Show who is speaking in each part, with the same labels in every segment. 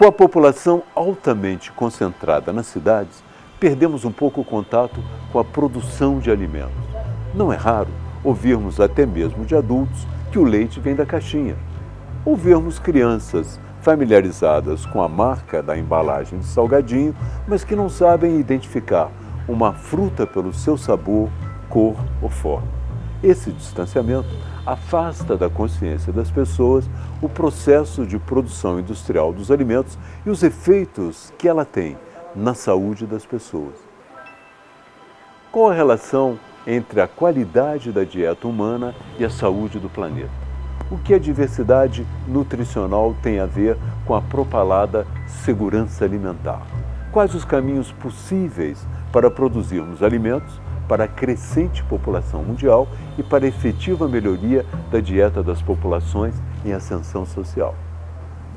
Speaker 1: Com a população altamente concentrada nas cidades, perdemos um pouco o contato com a produção de alimentos. Não é raro ouvirmos até mesmo de adultos que o leite vem da caixinha. Ou vermos crianças familiarizadas com a marca da embalagem de salgadinho, mas que não sabem identificar uma fruta pelo seu sabor, cor ou forma. Esse distanciamento afasta da consciência das pessoas o processo de produção industrial dos alimentos e os efeitos que ela tem na saúde das pessoas. Qual a relação entre a qualidade da dieta humana e a saúde do planeta? O que a diversidade nutricional tem a ver com a propalada segurança alimentar? Quais os caminhos possíveis para produzirmos alimentos para a crescente população mundial e para a efetiva melhoria da dieta das populações em ascensão social?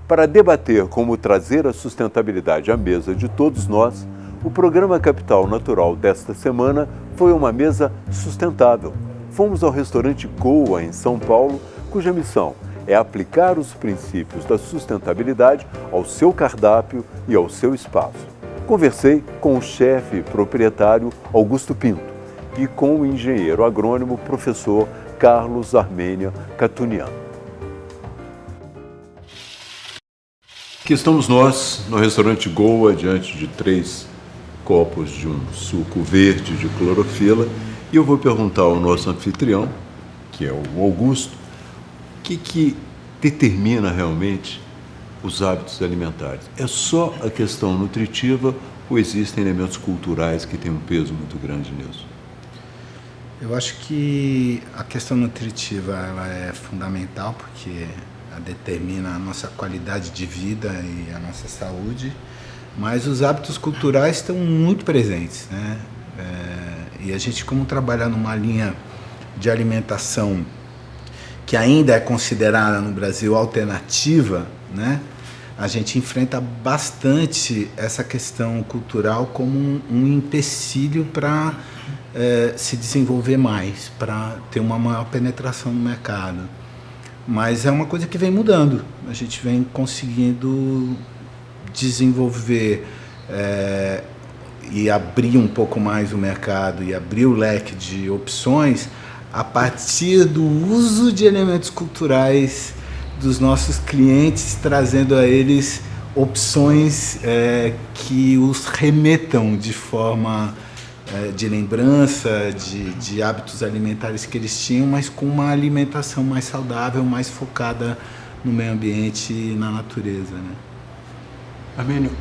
Speaker 1: Para debater como trazer a sustentabilidade à mesa de todos nós, o programa Capital Natural desta semana foi uma mesa sustentável. Fomos ao restaurante Goa, em São Paulo, cuja missão é aplicar os princípios da sustentabilidade ao seu cardápio e ao seu espaço. Conversei com o chefe proprietário Augusto Pinto e com o engenheiro agrônomo professor Carlos Armênia Catunian. Aqui estamos nós no restaurante Goa, diante de 3 copos de um suco verde de clorofila, e eu vou perguntar ao nosso anfitrião, que é o Augusto, o que determina realmente os hábitos alimentares. É só a questão nutritiva ou existem elementos culturais que têm um peso muito grande nisso?
Speaker 2: Eu acho que a questão nutritiva ela é fundamental porque ela determina a nossa qualidade de vida e a nossa saúde, mas os hábitos culturais estão muito presentes, né? E a gente, como trabalhar numa linha de alimentação que ainda é considerada no Brasil alternativa, né? A gente enfrenta bastante essa questão cultural como um empecilho para se desenvolver mais, para ter uma maior penetração no mercado. Mas é uma coisa que vem mudando. A gente vem conseguindo desenvolver e abrir um pouco mais o mercado e abrir o leque de opções a partir do uso de elementos culturais dos nossos clientes, trazendo a eles opções que os remetam de forma de lembrança, de hábitos alimentares que eles tinham, mas com uma alimentação mais saudável, mais focada no meio ambiente e na natureza, né?
Speaker 1: Armênio,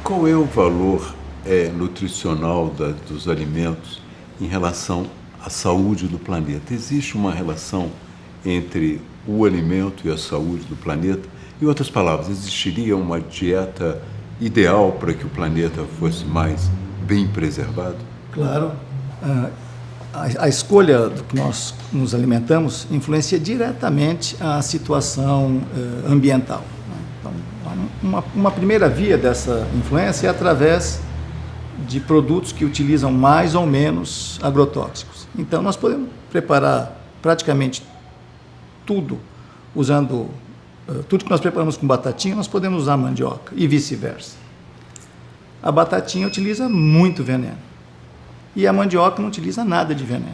Speaker 1: qual é o valor nutricional dos alimentos em relação à saúde do planeta? Existe uma relação entre o alimento e a saúde do planeta? Em outras palavras, existiria uma dieta ideal para que o planeta fosse mais bem preservado?
Speaker 3: Claro. A escolha do que nós nos alimentamos influencia diretamente a situação ambiental. Então, uma primeira via dessa influência é através de produtos que utilizam mais ou menos agrotóxicos. Então, nós podemos preparar praticamente tudo usando tudo que nós preparamos com batatinha, nós podemos usar mandioca e vice-versa. A batatinha utiliza muito veneno e a mandioca não utiliza nada de veneno.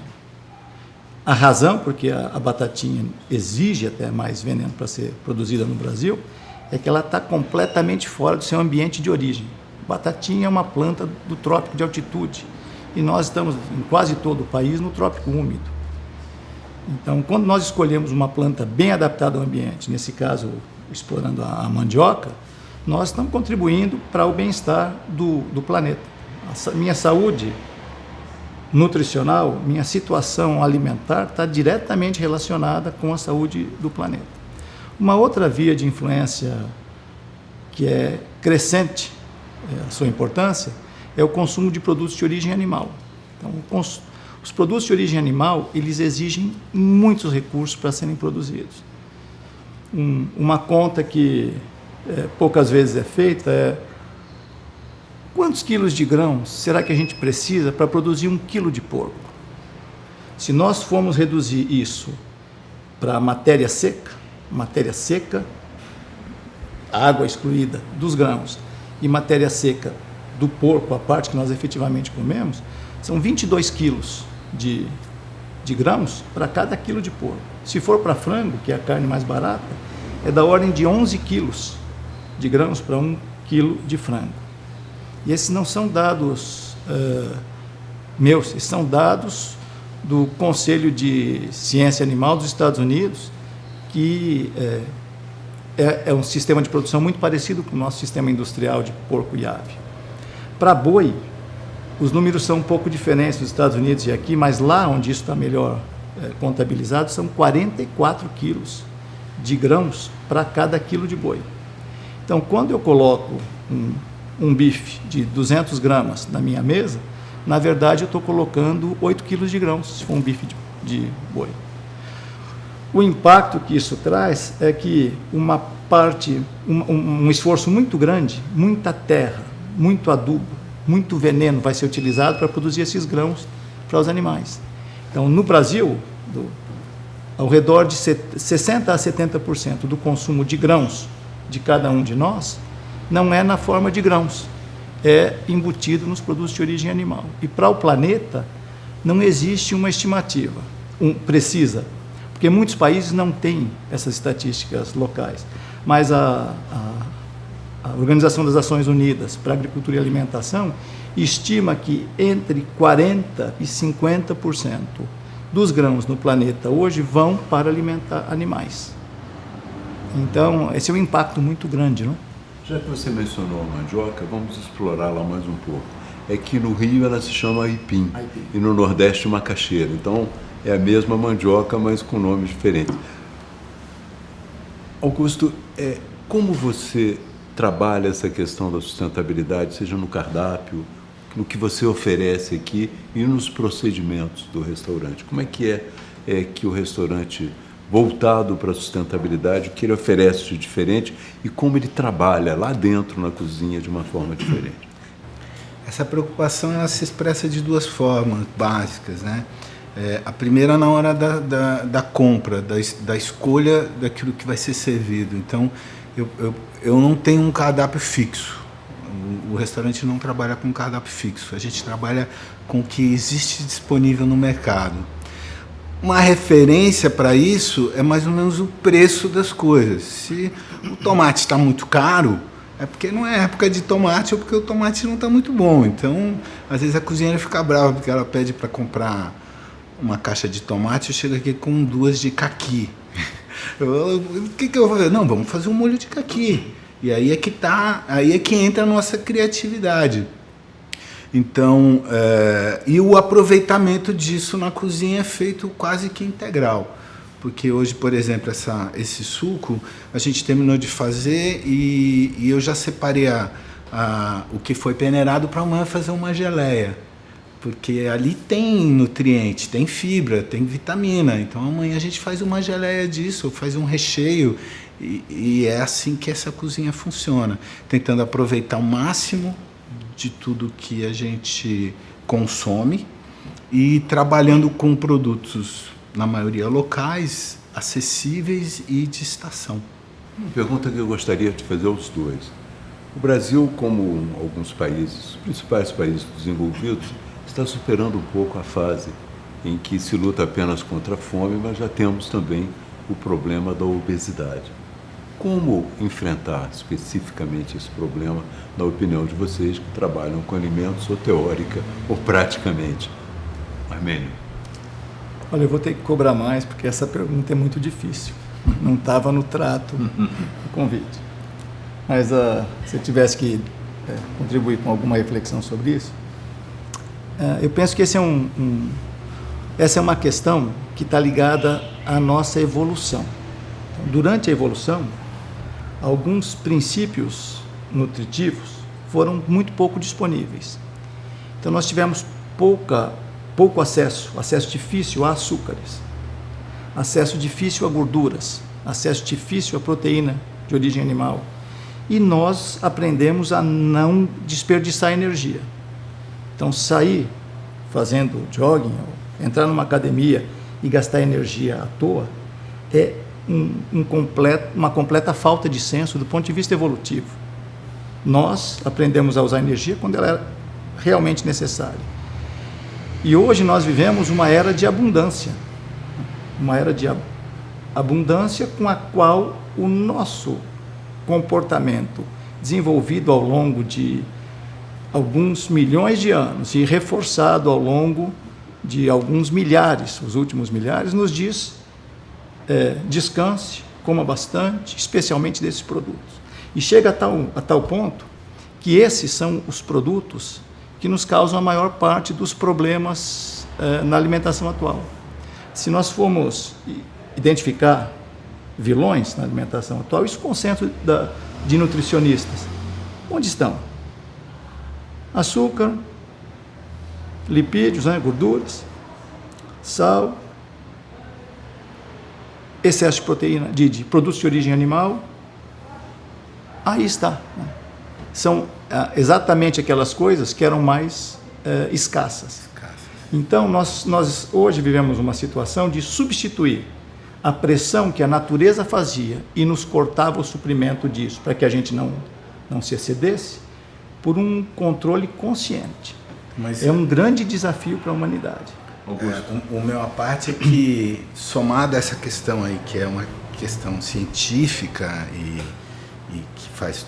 Speaker 3: A razão porque a batatinha exige até mais veneno para ser produzida no Brasil é que ela está completamente fora do seu ambiente de origem. Batatinha é uma planta do trópico de altitude e nós estamos em quase todo o país no trópico úmido. Então, quando nós escolhemos uma planta bem adaptada ao ambiente, nesse caso, explorando a mandioca, nós estamos contribuindo para o bem-estar do planeta. Minha saúde nutricional, minha situação alimentar está diretamente relacionada com a saúde do planeta. Uma outra via de influência que é crescente, a sua importância, é o consumo de produtos de origem animal. Então, os produtos de origem animal, eles exigem muitos recursos para serem produzidos. Uma conta que poucas vezes é feita é quantos quilos de grãos será que a gente precisa para produzir 1 quilo de porco? Se nós formos reduzir isso para matéria seca, água excluída dos grãos e matéria seca do porco, a parte que nós efetivamente comemos, são 22 quilos de grãos para cada quilo de porco. Se for para frango, que é a carne mais barata, é da ordem de 11 quilos de grãos para 1 quilo de frango. E esses não são dados meus, esses são dados do Conselho de Ciência Animal dos Estados Unidos, que é um sistema de produção muito parecido com o nosso sistema industrial de porco e ave. Para boi, os números são um pouco diferentes nos Estados Unidos e aqui, mas lá onde isso está melhor contabilizado, são 44 quilos de grãos para cada quilo de boi. Então, quando eu coloco um bife de 200 gramas na minha mesa, na verdade eu estou colocando 8 quilos de grãos, se for um bife de boi. O impacto que isso traz é que uma parte, um esforço muito grande, muita terra, muito adubo, muito veneno vai ser utilizado para produzir esses grãos para os animais. Então, no Brasil, ao redor de 60% a 70% do consumo de grãos de cada um de nós não é na forma de grãos, é embutido nos produtos de origem animal. E para o planeta não existe uma estimativa precisa, porque muitos países não têm essas estatísticas locais, mas a Organização das Nações Unidas para a Agricultura e Alimentação estima que entre 40% e 50% dos grãos no planeta hoje vão para alimentar animais. Então, esse é um impacto muito grande, não?
Speaker 1: Já que você mencionou a mandioca, vamos explorá-la mais um pouco. É que no Rio ela se chama aipim, e no Nordeste macaxeira. Então, é a mesma mandioca, mas com nomes diferentes. Augusto, como você trabalha essa questão da sustentabilidade, seja no cardápio, no que você oferece aqui e nos procedimentos do restaurante? Como é que que o restaurante, voltado para a sustentabilidade, o que ele oferece de diferente e como ele trabalha lá dentro na cozinha de uma forma diferente?
Speaker 2: Essa preocupação ela se expressa de duas formas básicas, né? A primeira na hora da compra, da escolha daquilo que vai ser servido. Então, eu não tenho um cardápio fixo. O restaurante não trabalha com um cardápio fixo. A gente trabalha com o que existe disponível no mercado. Uma referência para isso é mais ou menos o preço das coisas. Se o tomate está muito caro, é porque não é época de tomate ou porque o tomate não está muito bom. Então, às vezes a cozinheira fica brava porque ela pede para comprar uma caixa de tomate, eu chego aqui com 2 de caqui. O que eu vou fazer? Não, vamos fazer um molho de caqui. E aí é que entra a nossa criatividade. Então, e o aproveitamento disso na cozinha é feito quase que integral. Porque hoje, por exemplo, esse suco, a gente terminou de fazer e eu já separei o que foi peneirado para amanhã fazer uma geleia. Porque ali tem nutriente, tem fibra, tem vitamina. Então amanhã a gente faz uma geleia disso, faz um recheio. E é assim que essa cozinha funciona. Tentando aproveitar o máximo de tudo que a gente consome e trabalhando com produtos, na maioria locais, acessíveis e de estação.
Speaker 1: Uma pergunta que eu gostaria de fazer aos dois. O Brasil, como alguns países, os principais países desenvolvidos, está superando um pouco a fase em que se luta apenas contra a fome, mas já temos também o problema da obesidade. Como enfrentar especificamente esse problema, na opinião de vocês que trabalham com alimentos, ou teórica, ou praticamente? Armênio.
Speaker 3: Olha, eu vou ter que cobrar mais, porque essa pergunta é muito difícil. Não estava no trato do convite. Mas se eu tivesse que contribuir com alguma reflexão sobre isso, eu penso que essa é uma questão que está ligada à nossa evolução. Então, durante a evolução, alguns princípios nutritivos foram muito pouco disponíveis. Então, nós tivemos pouco acesso difícil a açúcares, acesso difícil a gorduras, acesso difícil a proteína de origem animal. E nós aprendemos a não desperdiçar energia. Então, sair fazendo jogging, ou entrar numa academia e gastar energia à toa, é uma completa falta de senso do ponto de vista evolutivo. Nós aprendemos a usar energia quando ela era realmente necessária. E hoje nós vivemos uma era de abundância. Uma era de abundância com a qual o nosso comportamento, desenvolvido ao longo de alguns milhões de anos e reforçado ao longo de alguns milhares, os últimos milhares, nos diz: descanse, coma bastante, especialmente desses produtos. E chega a tal ponto que esses são os produtos que nos causam a maior parte dos problemas na alimentação atual. Se nós formos identificar vilões na alimentação atual, isso é o consenso de nutricionistas. Onde estão? Açúcar, lipídios, gorduras, sal, excesso de proteína, de produtos de origem animal. Aí está. São exatamente aquelas coisas que eram mais escassas. Então, nós hoje vivemos uma situação de substituir a pressão que a natureza fazia e nos cortava o suprimento disso, para que a gente não se excedesse, por um controle consciente.
Speaker 2: Mas
Speaker 3: é um grande desafio para a humanidade.
Speaker 2: O meu à parte é que, somado a essa questão aí, que é uma questão científica e que faz,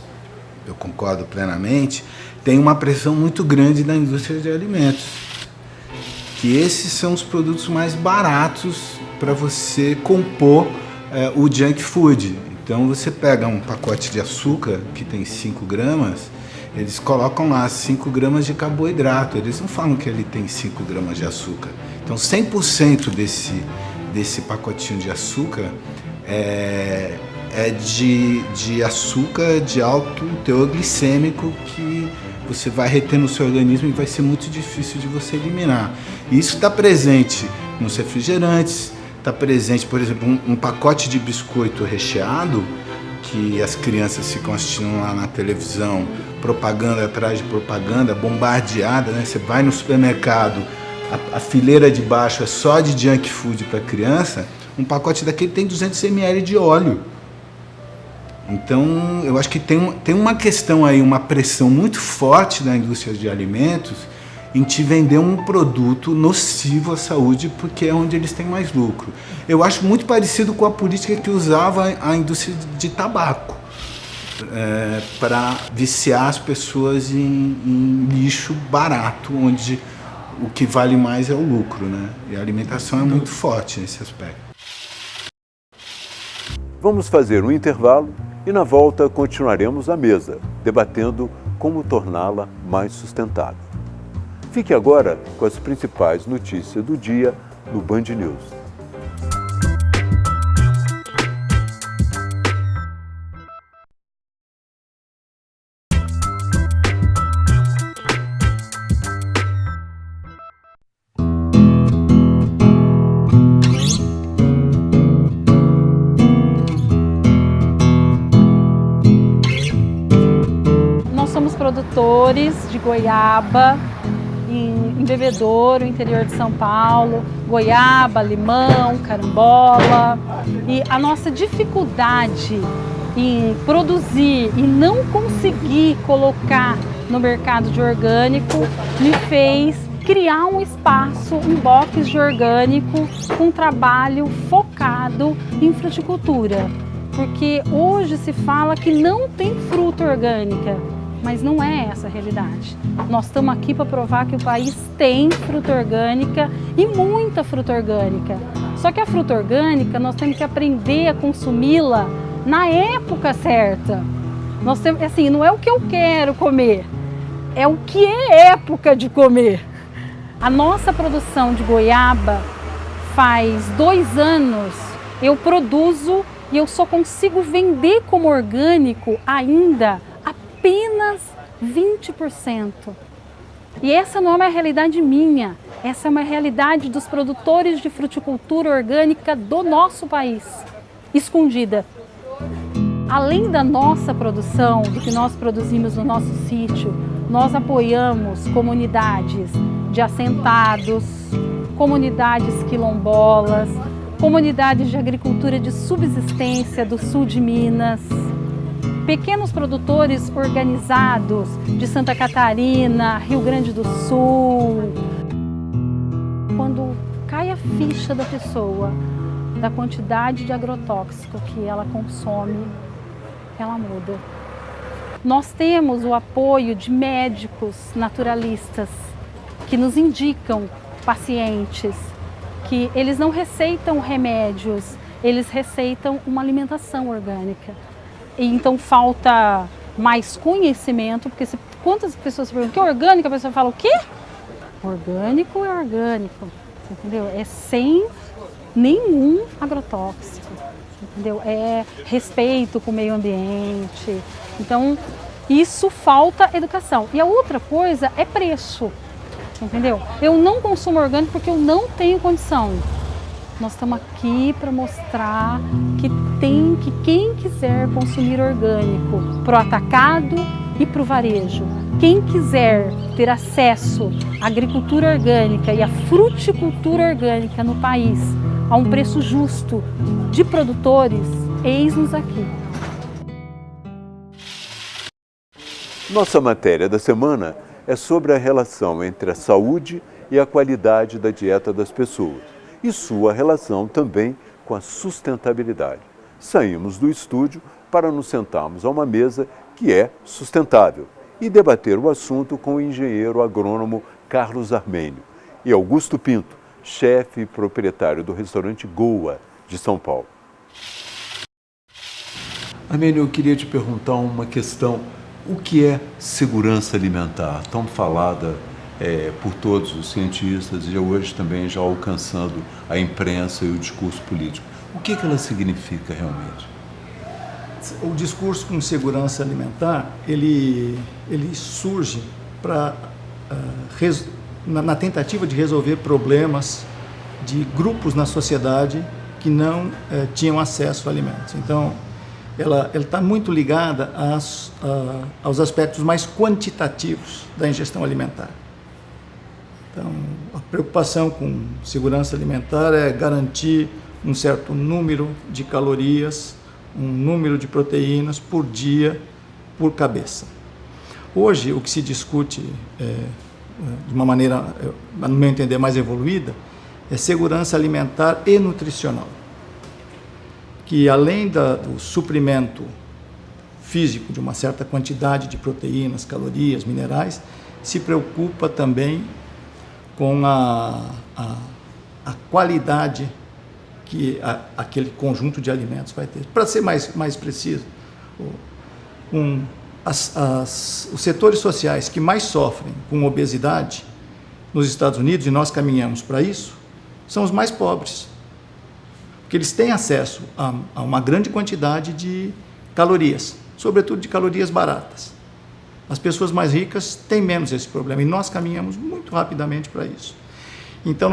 Speaker 2: eu concordo plenamente, tem uma pressão muito grande da indústria de alimentos. Que esses são os produtos mais baratos para você compor o junk food. Então você pega um pacote de açúcar que tem 5 gramas, eles colocam lá 5 gramas de carboidrato, eles não falam que ele tem 5 gramas de açúcar. Então 100% desse pacotinho de açúcar é de açúcar de alto teor glicêmico que você vai reter no seu organismo e vai ser muito difícil de você eliminar. E isso está presente nos refrigerantes, está presente, por exemplo, um pacote de biscoito recheado, que as crianças ficam assistindo lá na televisão, propaganda atrás de propaganda, bombardeada, né? Você vai no supermercado, a fileira de baixo é só de junk food para criança, um pacote daquele tem 200 ml de óleo. Então, eu acho que tem uma questão aí, uma pressão muito forte da indústria de alimentos em te vender um produto nocivo à saúde, porque é onde eles têm mais lucro. Eu acho muito parecido com a política que usava a indústria de tabaco, para viciar as pessoas em lixo barato, onde o que vale mais é o lucro, né? E a alimentação é muito forte nesse aspecto.
Speaker 1: Vamos fazer um intervalo e na volta continuaremos à mesa, debatendo como torná-la mais sustentável. Fique agora com as principais notícias do dia no Band News.
Speaker 4: Produtores de goiaba em Bebedouro, interior de São Paulo, goiaba, limão, carambola. E a nossa dificuldade em produzir e não conseguir colocar no mercado de orgânico me fez criar um espaço, um box de orgânico com trabalho focado em fruticultura. Porque hoje se fala que não tem fruta orgânica. Mas não é essa a realidade. Nós estamos aqui para provar que o país tem fruta orgânica e muita fruta orgânica. Só que a fruta orgânica nós temos que aprender a consumi-la na época certa. Nós temos, assim, não é o que eu quero comer, é o que é época de comer. A nossa produção de goiaba faz 2 anos eu produzo e eu só consigo vender como orgânico ainda apenas 20%. E essa não é uma realidade minha, essa é uma realidade dos produtores de fruticultura orgânica do nosso país, escondida. Além da nossa produção, do que nós produzimos no nosso sítio, nós apoiamos comunidades de assentados, comunidades quilombolas, comunidades de agricultura de subsistência do sul de Minas, pequenos produtores organizados de Santa Catarina, Rio Grande do Sul. Quando cai a ficha da pessoa, da quantidade de agrotóxico que ela consome, ela muda. Nós temos o apoio de médicos naturalistas que nos indicam pacientes que eles não receitam remédios, eles receitam uma alimentação orgânica. E então falta mais conhecimento, porque quantas pessoas perguntam o que é orgânico, a pessoa fala o quê? Orgânico é orgânico, entendeu? É sem nenhum agrotóxico, entendeu? É respeito com o meio ambiente. Então, isso falta educação. E a outra coisa é preço, entendeu? Eu não consumo orgânico porque eu não tenho condição. Nós estamos aqui para mostrar que quem quiser consumir orgânico para o atacado e para o varejo, quem quiser ter acesso à agricultura orgânica e à fruticultura orgânica no país a um preço justo de produtores, eis-nos aqui.
Speaker 1: Nossa matéria da semana é sobre a relação entre a saúde e a qualidade da dieta das pessoas e sua relação também com a sustentabilidade. Saímos do estúdio para nos sentarmos a uma mesa que é sustentável e debater o assunto com o engenheiro agrônomo Carlos Armênio e Augusto Pinto, chefe e proprietário do restaurante Goa, de São Paulo. Armênio, eu queria te perguntar uma questão. O que é segurança alimentar, tão falada por todos os cientistas e hoje também já alcançando a imprensa e o discurso político? O que ela significa realmente?
Speaker 3: O discurso com segurança alimentar, ele surge na tentativa de resolver problemas de grupos na sociedade que não tinham acesso a alimentos. Então, ela está muito ligada aos aspectos mais quantitativos da ingestão alimentar. Então, a preocupação com segurança alimentar é garantir um certo número de calorias, um número de proteínas por dia, por cabeça. Hoje, o que se discute de uma maneira, no meu entender, mais evoluída, é segurança alimentar e nutricional, que além do suprimento físico de uma certa quantidade de proteínas, calorias, minerais, se preocupa também com a qualidade que aquele conjunto de alimentos vai ter. Para ser mais preciso, os setores sociais que mais sofrem com obesidade nos Estados Unidos, e nós caminhamos para isso, são os mais pobres, porque eles têm acesso a uma grande quantidade de calorias, sobretudo de calorias baratas. As pessoas mais ricas têm menos esse problema e nós caminhamos muito rapidamente para isso. Então,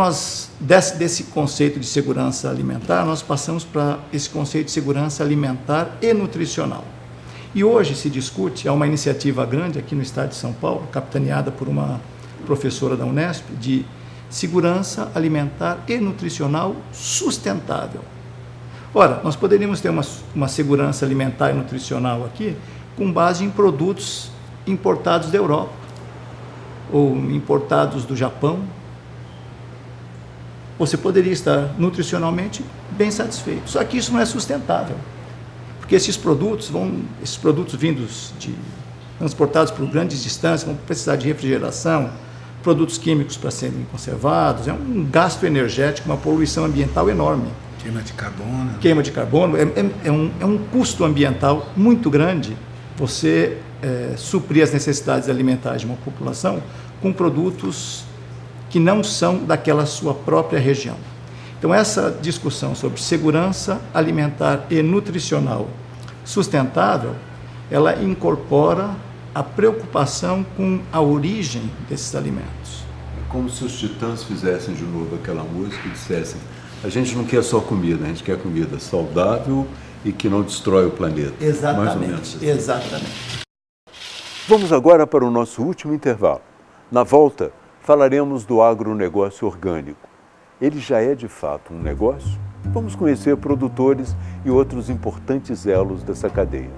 Speaker 3: desse conceito de segurança alimentar, nós passamos para esse conceito de segurança alimentar e nutricional. E hoje se discute, há uma iniciativa grande aqui no estado de São Paulo, capitaneada por uma professora da Unesp, de segurança alimentar e nutricional sustentável. Ora, nós poderíamos ter uma segurança alimentar e nutricional aqui com base em produtos importados da Europa ou importados do Japão. Você poderia estar nutricionalmente bem satisfeito. Só que isso não é sustentável, porque esses produtos transportados por grandes distâncias, vão precisar de refrigeração, produtos químicos para serem conservados, é um gasto energético, uma poluição ambiental enorme. Queima de carbono, é um custo ambiental muito grande você suprir as necessidades alimentares de uma população com produtos que não são daquela sua própria região. Então, essa discussão sobre segurança alimentar e nutricional sustentável, ela incorpora a preocupação com a origem desses alimentos.
Speaker 1: É como se os Titãs fizessem de novo aquela música e dissessem: a gente não quer só comida, a gente quer comida saudável e que não destrói o planeta.
Speaker 3: Exatamente,
Speaker 1: mais ou menos assim.
Speaker 3: Exatamente.
Speaker 1: Vamos agora para o nosso último intervalo. Na volta, falaremos do agronegócio orgânico. Ele já é de fato um negócio? Vamos conhecer produtores e outros importantes elos dessa cadeia.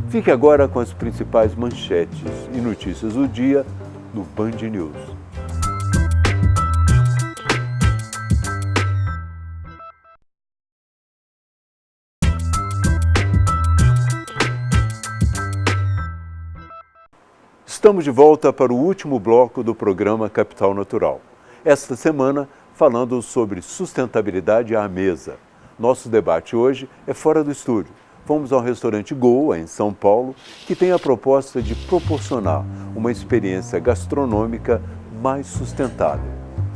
Speaker 1: Fique agora com as principais manchetes e notícias do dia no Band News. Estamos de volta para o último bloco do programa Capital Natural. Esta semana, falando sobre sustentabilidade à mesa. Nosso debate hoje é fora do estúdio. Fomos ao restaurante Goa, em São Paulo, que tem a proposta de proporcionar uma experiência gastronômica mais sustentável.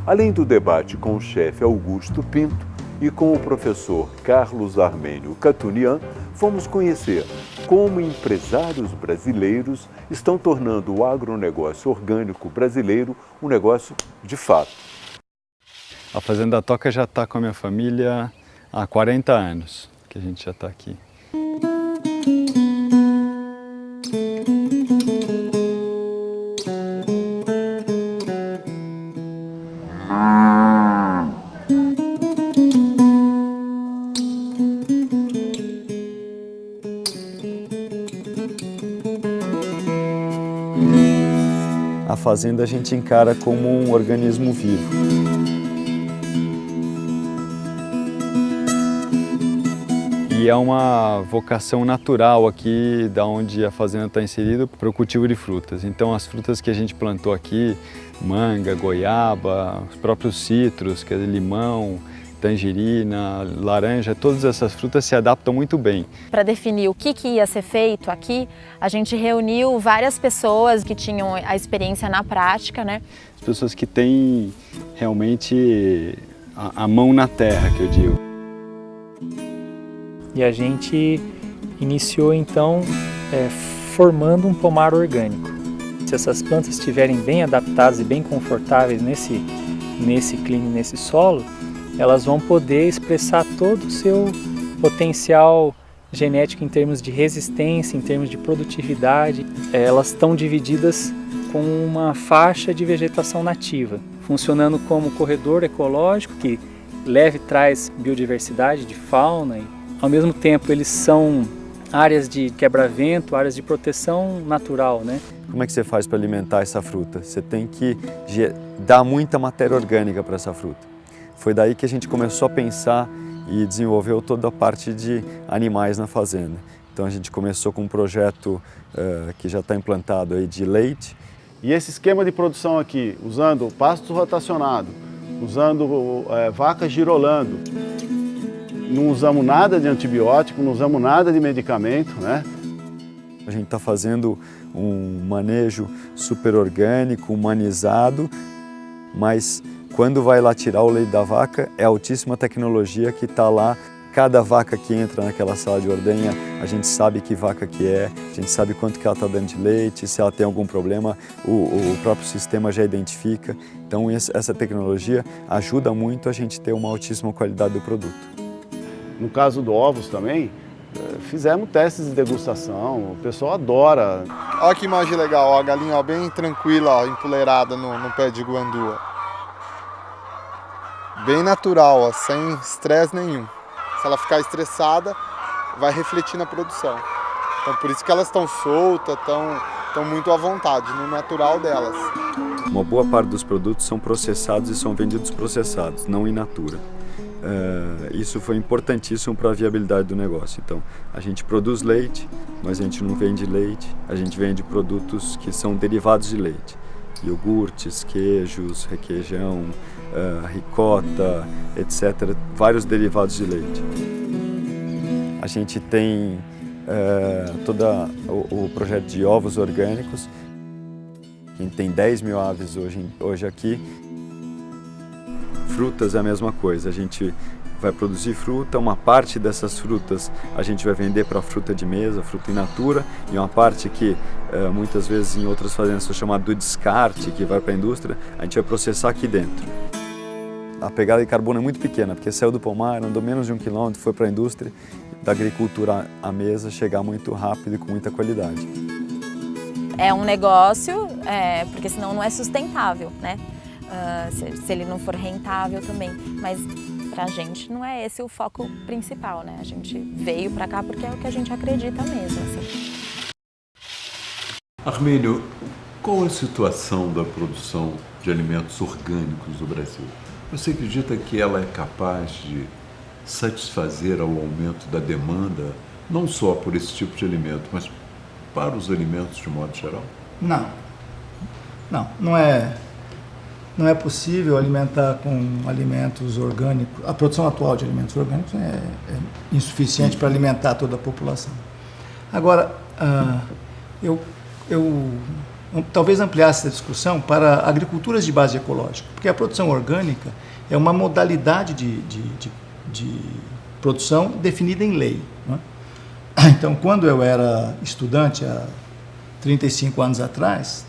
Speaker 1: Além do debate com o chefe Augusto Pinto e com o professor Carlos Armênio Catunian, fomos conhecer como empresários brasileiros estão tornando o agronegócio orgânico brasileiro um negócio de fato.
Speaker 5: A Fazenda Toca já está com a minha família há 40 anos que a gente já está aqui. A fazenda a gente encara como um organismo vivo. E é uma vocação natural aqui, da onde a fazenda está inserida, para o cultivo de frutas. Então as frutas que a gente plantou aqui, manga, goiaba, os próprios citros, que é limão, tangerina, laranja, todas essas frutas se adaptam muito bem.
Speaker 6: Para definir o que ia ser feito aqui, a gente reuniu várias pessoas que tinham a experiência na prática, né?
Speaker 5: As pessoas que têm realmente a mão na terra, que eu digo.
Speaker 7: E a gente iniciou então formando um pomar orgânico. Se essas plantas estiverem bem adaptadas e bem confortáveis nesse clima, nesse solo, elas vão poder expressar todo o seu potencial genético em termos de resistência, em termos de produtividade. Elas estão divididas com uma faixa de vegetação nativa, funcionando como corredor ecológico que leva e traz biodiversidade de fauna. Ao mesmo tempo, eles são áreas de quebra-vento, áreas de proteção natural, né?
Speaker 5: Como é que você faz para alimentar essa fruta? Você tem que dar muita matéria orgânica para essa fruta. Foi daí que a gente começou a pensar e desenvolveu toda a parte de animais na fazenda. Então a gente começou com um projeto que já está implantado aí de leite.
Speaker 8: E esse esquema de produção aqui, usando pasto rotacionado, usando vacas girolando, não usamos nada de antibiótico, não usamos nada de medicamento, né?
Speaker 5: A gente está fazendo um manejo super orgânico, humanizado, mas quando vai lá tirar o leite da vaca, é altíssima tecnologia que está lá. Cada vaca que entra naquela sala de ordenha, a gente sabe que vaca que é, a gente sabe quanto que ela está dando de leite, se ela tem algum problema, o próprio sistema já identifica. Então essa tecnologia ajuda muito a gente ter uma altíssima qualidade do produto.
Speaker 8: No caso do ovos também, fizemos testes de degustação, o pessoal adora.
Speaker 9: Olha que imagem legal, ó, a galinha ó, bem tranquila, ó, empoleirada no pé de guandua. Bem natural, ó, sem estresse nenhum. Se ela ficar estressada, vai refletir na produção. Então por isso que elas estão soltas, estão muito à vontade, no natural delas.
Speaker 5: Uma boa parte dos produtos são processados e são vendidos processados, não in natura. Isso foi importantíssimo para a viabilidade do negócio. Então, a gente produz leite, mas a gente não vende leite, a gente vende produtos que são derivados de leite. Iogurtes, queijos, requeijão, ricota, etc. Vários derivados de leite. A gente tem todo o projeto de ovos orgânicos. A gente tem 10 mil aves hoje aqui. Frutas é a mesma coisa, a gente vai produzir fruta, uma parte dessas frutas a gente vai vender para fruta de mesa, fruta in natura, e uma parte que muitas vezes em outras fazendas é chamada do descarte, que vai para a indústria, a gente vai processar aqui dentro. A pegada de carbono é muito pequena, porque saiu do pomar, andou menos de 1 quilômetro, foi para a indústria, da agricultura à mesa, chegar muito rápido e com muita qualidade.
Speaker 6: É um negócio, porque senão não é sustentável, né? Se ele não for rentável também. Mas pra gente não é esse o foco principal, né? A gente veio pra cá porque é o que a gente acredita mesmo, assim.
Speaker 1: Armênio, qual a situação da produção de alimentos orgânicos no Brasil? Você acredita que ela é capaz de satisfazer ao aumento da demanda, não só por esse tipo de alimento, mas para os alimentos de modo geral?
Speaker 3: Não é possível alimentar com alimentos orgânicos. A produção atual de alimentos orgânicos é insuficiente para alimentar toda a população. Agora, eu talvez ampliasse essa discussão para agriculturas de base ecológica, porque a produção orgânica é uma modalidade de produção definida em lei, né? Então, quando eu era estudante, há 35 anos atrás,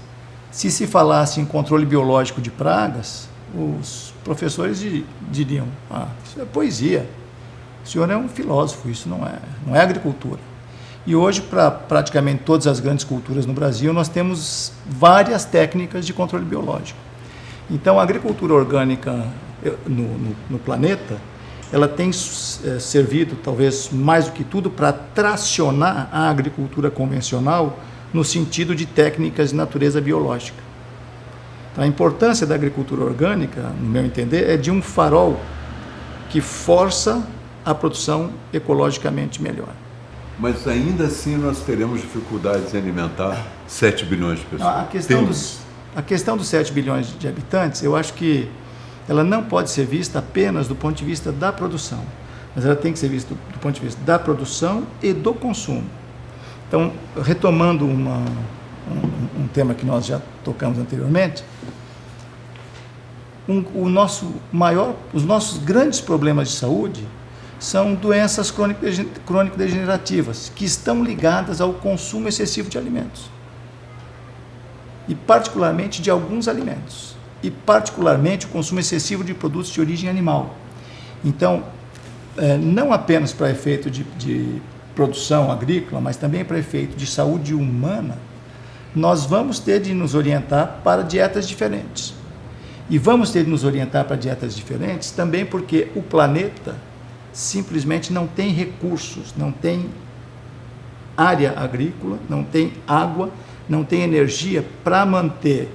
Speaker 3: se falasse em controle biológico de pragas, os professores diriam: isso é poesia, o senhor é um filósofo, isso não é agricultura. E hoje, para praticamente todas as grandes culturas no Brasil, nós temos várias técnicas de controle biológico. Então, a agricultura orgânica no planeta, ela tem servido, talvez mais do que tudo, para tracionar a agricultura convencional no sentido de técnicas de natureza biológica. Então, a importância da agricultura orgânica, no meu entender, é de um farol que força a produção ecologicamente melhor.
Speaker 1: Mas ainda assim nós teremos dificuldades em alimentar 7 bilhões de pessoas.
Speaker 3: A questão dos 7 bilhões de habitantes, eu acho que ela não pode ser vista apenas do ponto de vista da produção, mas ela tem que ser vista do ponto de vista da produção e do consumo. Então, retomando um tema que nós já tocamos anteriormente, os nossos grandes problemas de saúde são doenças crônico-degenerativas, que estão ligadas ao consumo excessivo de alimentos. E particularmente de alguns alimentos. E particularmente o consumo excessivo de produtos de origem animal. Então, não apenas para efeito de produção agrícola, mas também para efeito de saúde humana, nós vamos ter de nos orientar para dietas diferentes. E vamos ter de nos orientar para dietas diferentes também porque o planeta simplesmente não tem recursos, não tem área agrícola, não tem água, não tem energia para manter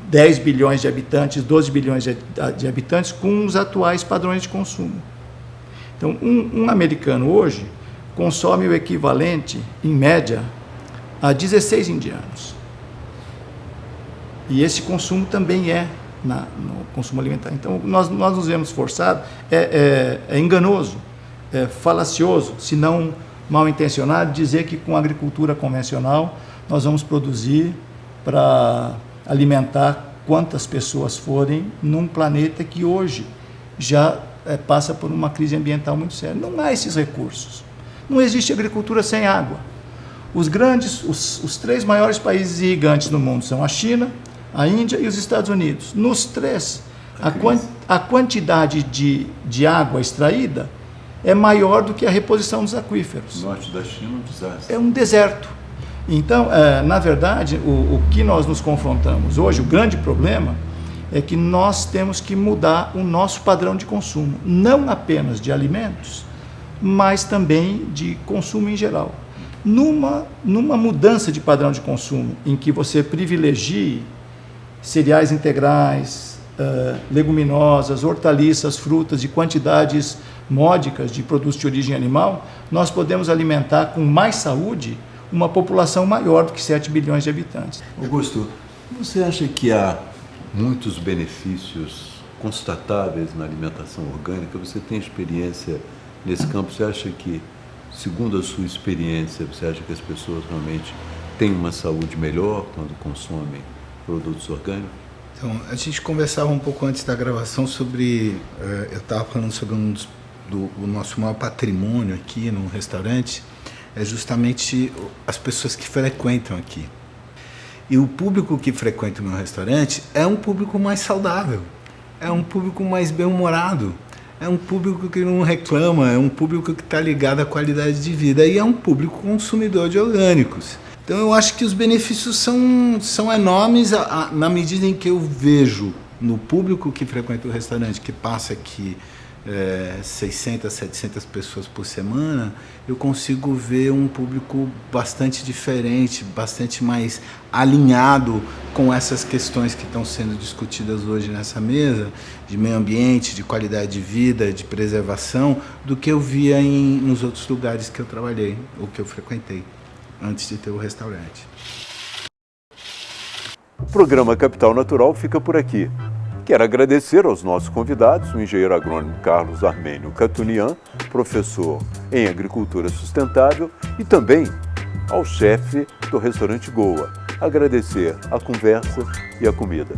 Speaker 3: 10 bilhões de habitantes, 12 bilhões de habitantes com os atuais padrões de consumo. Então, um americano hoje consome o equivalente, em média, a 16 indianos. E esse consumo também no consumo alimentar. Então, nós nos vemos forçados, é enganoso, é falacioso, se não mal intencionado, dizer que com a agricultura convencional nós vamos produzir para alimentar quantas pessoas forem num planeta que hoje já passa por uma crise ambiental muito séria. Não há esses recursos. Não existe agricultura sem água. Os 3 maiores países irrigantes do mundo são a China, a Índia e os Estados Unidos. Nos 3, a quantidade de água extraída é maior do que a reposição dos aquíferos.
Speaker 1: O norte da China é um desastre.
Speaker 3: É um deserto. Então, na verdade, o que nós nos confrontamos hoje, o grande problema, é que nós temos que mudar o nosso padrão de consumo, não apenas de alimentos, mas também de consumo em geral. Numa mudança de padrão de consumo, em que você privilegie cereais integrais, leguminosas, hortaliças, frutas de quantidades módicas de produtos de origem animal, nós podemos alimentar com mais saúde uma população maior do que 7 bilhões de habitantes.
Speaker 1: Augusto, você acha que há muitos benefícios constatáveis na alimentação orgânica? Você tem experiência nesse campo? Você acha que, segundo a sua experiência, você acha que as pessoas realmente têm uma saúde melhor quando consomem produtos orgânicos?
Speaker 2: Então, a gente conversava um pouco antes da gravação sobre... eu estava falando sobre o nosso maior patrimônio aqui no restaurante, é justamente as pessoas que frequentam aqui. E o público que frequenta o meu restaurante é um público mais saudável, é um público mais bem-humorado, é um público que não reclama, é um público que está ligado à qualidade de vida e é um público consumidor de orgânicos. Então eu acho que os benefícios são enormes na medida em que eu vejo no público que frequenta o restaurante, que passa aqui 600, 700 pessoas por semana, eu consigo ver um público bastante diferente, bastante mais alinhado com essas questões que estão sendo discutidas hoje nessa mesa, de meio ambiente, de qualidade de vida, de preservação, do que eu via nos outros lugares que eu trabalhei, ou que eu frequentei, antes de ter o restaurante.
Speaker 1: O programa Capital Natural fica por aqui. Quero agradecer aos nossos convidados, o engenheiro agrônomo Carlos Armênio Catunian, professor em Agricultura Sustentável, e também ao chefe do restaurante Goa. Agradecer a conversa e a comida.